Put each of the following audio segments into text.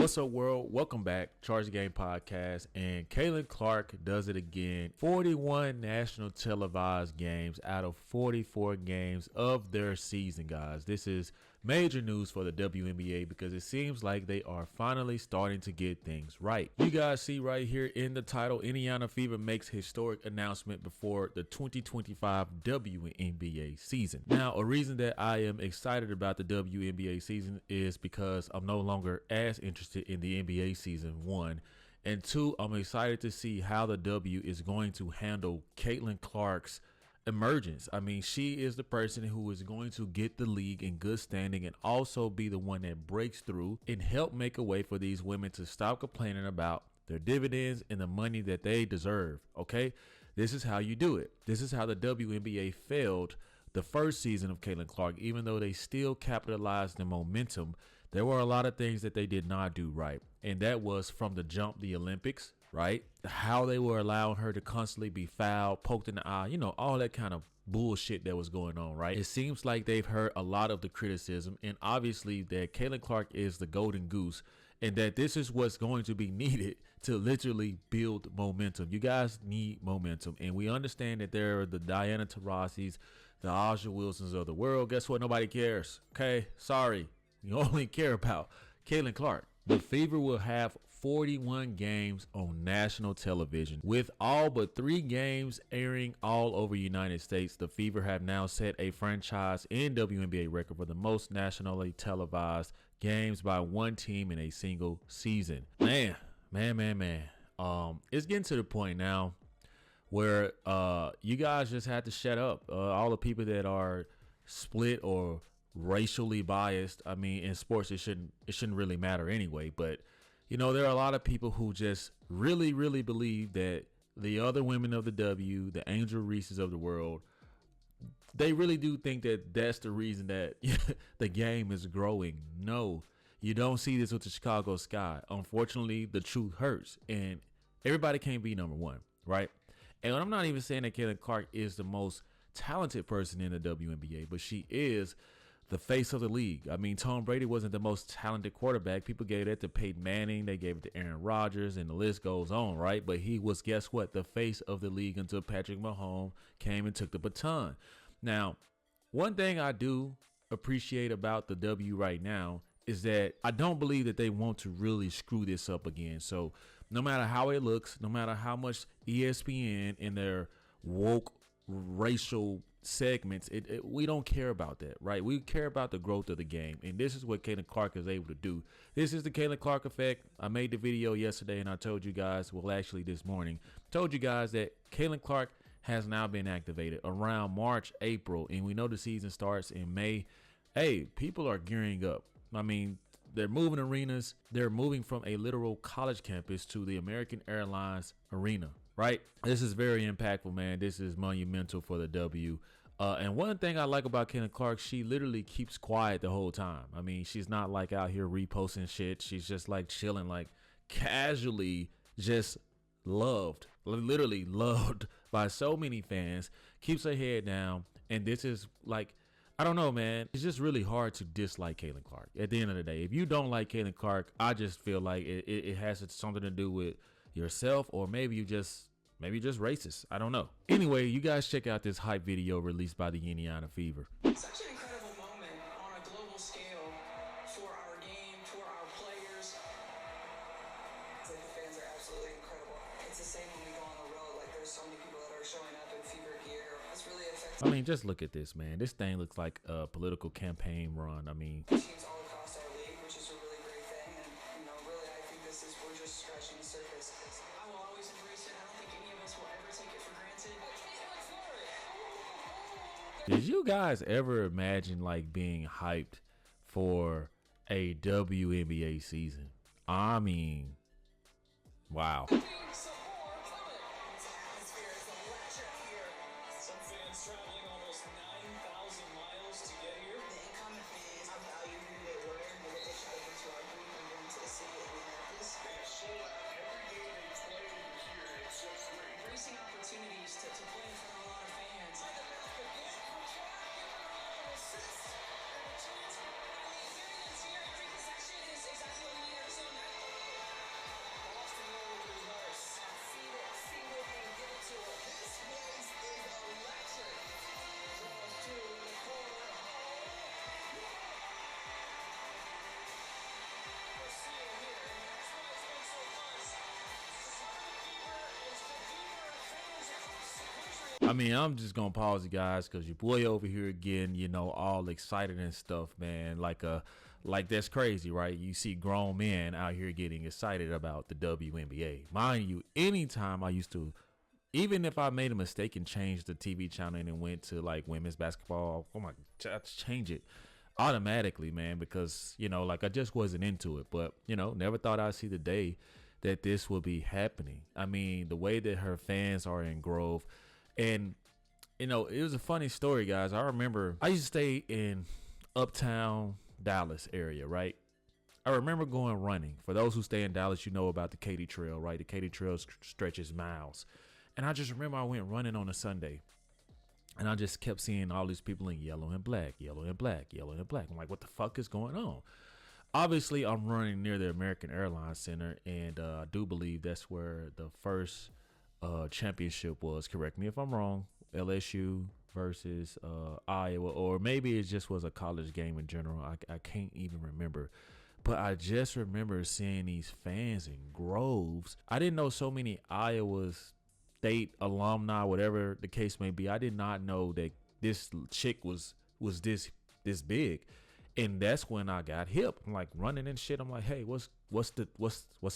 What's up, world? Welcome back, Charge the Game podcast, and Caitlin Clark does it again. 41 national televised games out of 44 games of their season, guys. This is major news for the WNBA because it seems like they are finally starting to get things right. You guys see right here in the title, Indiana Fever makes historic announcement before the 2025 WNBA season. Now, a reason that I am excited about the WNBA season is because I'm no longer as interested in the NBA season, one, and two, I'm excited to see how the W is going to handle Caitlin Clark's emergence. I mean, she is the person who is going to get the league in good standing and also be the one that breaks through and help make a way for these women to stop complaining about their dividends and the money that they deserve. Okay, this is how you do it. This is how the WNBA failed the first season of Caitlin Clark. Even though they still capitalized the momentum, there were a lot of things that they did not do right. And that was from the jump, the Olympics, right? How they were allowing her to constantly be fouled, poked in the eye, you know, all that kind of bullshit that was going on, right? It seems like they've heard a lot of the criticism, and obviously that Caitlin Clark is the golden goose, and that this is what's going to be needed to literally build momentum. You guys need momentum, and we understand that there are the Diana Taurasi's, the Aja Wilsons of the world. Guess what? Nobody cares. Okay, sorry. You only care about Caitlin Clark. The Fever will have 41 games on national television, with all but 3 games airing all over the United States. The Fever have now set a franchise and WNBA record for the most nationally televised games by one team in a single season. Man. It's getting to the point now where you guys just have to shut up. All the people that are split or racially biased. I mean, in sports, it shouldn't really matter anyway. But you know, there are a lot of people who just really believe that the other women of the W, the Angel Reeses of the world, they really do think that that's the reason that the game is growing. No, you don't see this with the Chicago Sky. Unfortunately, the truth hurts, and everybody can't be number one, right? And I'm not even saying that Caitlin Clark is the most talented person in the WNBA, but she is the face of the league. I mean, Tom Brady wasn't the most talented quarterback. People gave it to Peyton Manning. They gave it to Aaron Rodgers, and the list goes on, right? But he was, guess what? The face of the league until Patrick Mahomes came and took the baton. Now, one thing I do appreciate about the W right now is that I don't believe that they want to really screw this up again. So no matter how it looks, no matter how much ESPN in their woke racial segments, we don't care about that, right? We care about the growth of the game, and this is what Caitlin Clark is able to do. This is the Caitlin Clark effect. I made the video yesterday, and I told you guys, well, actually this morning, told you guys that Caitlin Clark has now been activated around March, April, and we know the season starts in May. Hey, people are gearing up. I mean, they're moving arenas. They're moving from a literal college campus to the American Airlines Arena, right? This is very impactful, man. This is monumental for the W. And one thing I like about Caitlin Clark, she literally keeps quiet the whole time. I mean, she's not like out here reposting shit. She's just like chilling, like casually just loved, literally loved by so many fans, keeps her head down. And this is like, I don't know, man. It's just really hard to dislike Caitlin Clark. At the end of the day, if you don't like Caitlin Clark, I just feel like it has something to do with yourself, or maybe you're just racist. I don't know. Anyway, you guys check out this hype video released by the Indiana Fever. Such an incredible moment on a global scale for our game, for our players. It's like the fans are absolutely incredible. It's the same when we go on the road. Like, there's so many people that are showing up in Fever gear. It's really affecting. I mean, just look at this, man. This thing looks like a political campaign run. I mean, teams all across our league, which is a really great thing. And, you know, really, I think we're just scratching the surface. I will always embrace it. I don't think any of us will ever take it for granted. did you guys ever imagine like being hyped for a WNBA season? I mean, wow. Traveling almost 9,000 miles to get here. The income is how valuable they were and what they try to get to our group and going to the city of Indianapolis. They have sold out every game they play here. It's just great. Embracing opportunities to play in front of a lot of fans. I mean, I'm just gonna pause it, guys, because your boy over here again, you know, all excited and stuff, man. Like that's crazy, right? You see grown men out here getting excited about the WNBA. Mind you, anytime I used to, even if I made a mistake and changed the TV channel and went to like women's basketball, oh my, I change it automatically, man, because you know, like I just wasn't into it. But you know, never thought I'd see the day that this would be happening. I mean, the way that her fans are in Grove, and you know, it was a funny story, guys. I remember I used to stay in uptown Dallas area, right? I remember going running. For those who stay in Dallas, you know about the Katy Trail, right? The Katy Trail stretches miles. And I just remember I went running on a Sunday, and I just kept seeing all these people in yellow and black, yellow and black, yellow and black. I'm like, what the fuck is going on? Obviously, I'm running near the American Airlines Center, and I do believe that's where the first championship was. Correct me if I'm wrong. LSU versus Iowa, or maybe it just was a college game in general. I can't even remember. But I just remember seeing these fans in Groves. I didn't know so many Iowa State alumni, whatever the case may be. I did not know that this chick was this big. And that's when I got hip. I'm like running and shit. I'm like, hey, what's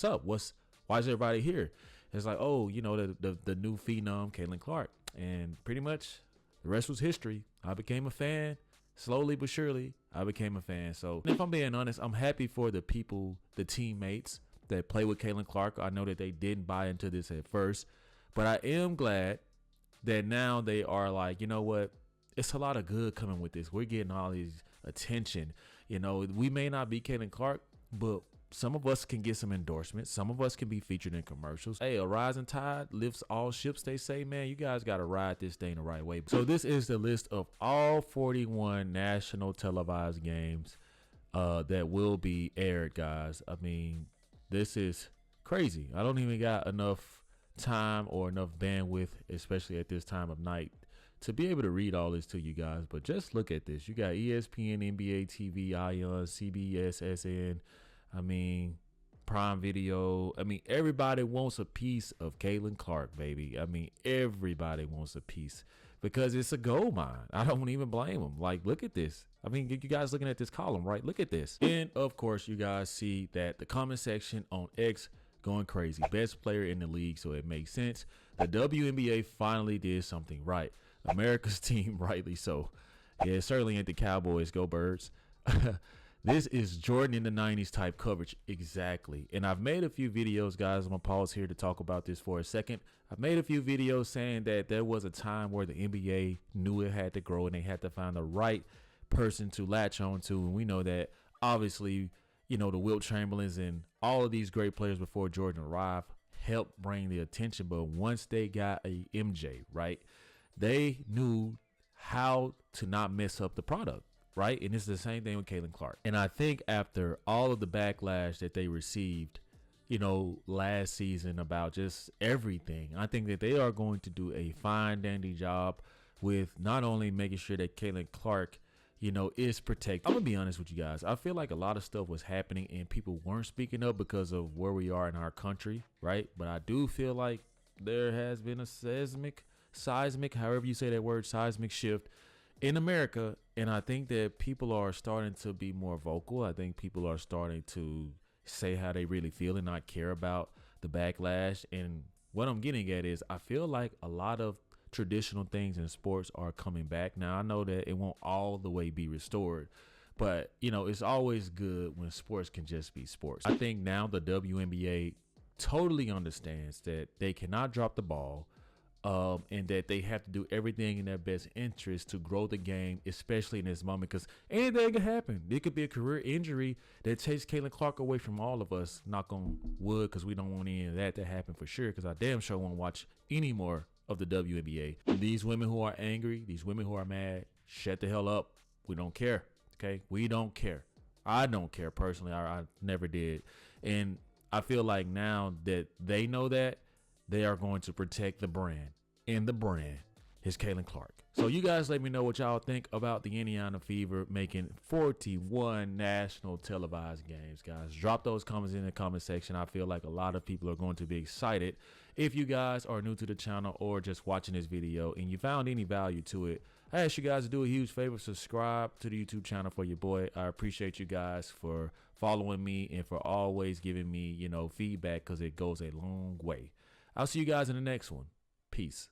up? Why is everybody here? It's like, oh, you know, the new phenom, Caitlin Clark. And pretty much the rest was history. I became a fan. Slowly but surely, I became a fan. So if I'm being honest, I'm happy for the people, the teammates that play with Caitlin Clark. I know that they didn't buy into this at first, but I am glad that now they are like, you know what? It's a lot of good coming with this. We're getting all these attention. You know, we may not be Caitlin Clark, but some of us can get some endorsements. Some of us can be featured in commercials. Hey, a rising tide lifts all ships, they say, man. You guys got to ride this thing the right way. So this is the list of all 41 national televised games that will be aired, guys. I mean, this is crazy. I don't even got enough time or enough bandwidth, especially at this time of night, to be able to read all this to you guys. But just look at this. You got ESPN, NBA TV, ION, CBS, SN. I mean, Prime Video. I mean, everybody wants a piece of Caitlin Clark, baby. I mean, everybody wants a piece because it's a gold mine. I don't even blame them. Like, look at this. I mean, you guys looking at this column, right? Look at this. And of course, you guys see that the comment section on X going crazy. Best player in the league, so it makes sense. The WNBA finally did something right. America's team, rightly so. Yeah, it certainly ain't the Cowboys. Go Birds. This is Jordan in the 90s type coverage. Exactly. And I've made a few videos, guys. I'm going to pause here to talk about this for a second. I've made a few videos saying that there was a time where the NBA knew it had to grow and they had to find the right person to latch on to. And we know that obviously, you know, the Wilt Chamberlains and all of these great players before Jordan arrived helped bring the attention. But once they got a MJ, right, they knew how to not mess up the product. Right. And it's the same thing with Caitlin Clark. And I think after all of the backlash that they received, you know, last season about just everything, I think that they are going to do a fine dandy job with not only making sure that Caitlin Clark, you know, is protected. I'm going to be honest with you guys. I feel like a lot of stuff was happening and people weren't speaking up because of where we are in our country. Right. But I do feel like there has been a seismic, however you say that word, seismic shift in America. And I think that people are starting to be more vocal. I think people are starting to say how they really feel and not care about the backlash. And what I'm getting at is I feel like a lot of traditional things in sports are coming back. Now, I know that it won't all the way be restored, but, you know, it's always good when sports can just be sports. I think now the WNBA totally understands that they cannot drop the ball. And that they have to do everything in their best interest to grow the game, especially in this moment, because anything can happen. It could be a career injury that takes Caitlin Clark away from all of us. Knock on wood, because we don't want any of that to happen for sure, because I damn sure won't watch any more of the WNBA. These women who are angry, these women who are mad, shut the hell up. We don't care, okay? We don't care. I don't care personally. I never did. And I feel like now that they know that, they are going to protect the brand. And the brand is Caitlin Clark. So you guys let me know what y'all think about the Indiana Fever making 41 national televised games, guys. Drop those comments in the comment section. I feel like a lot of people are going to be excited If you guys are new to the channel or just watching this video and you found any value to it, I ask you guys to do a huge favor, subscribe to the YouTube channel for your boy. I appreciate you guys for following me and for always giving me, you know, feedback, because it goes a long way. I'll see you guys in the next one. Peace.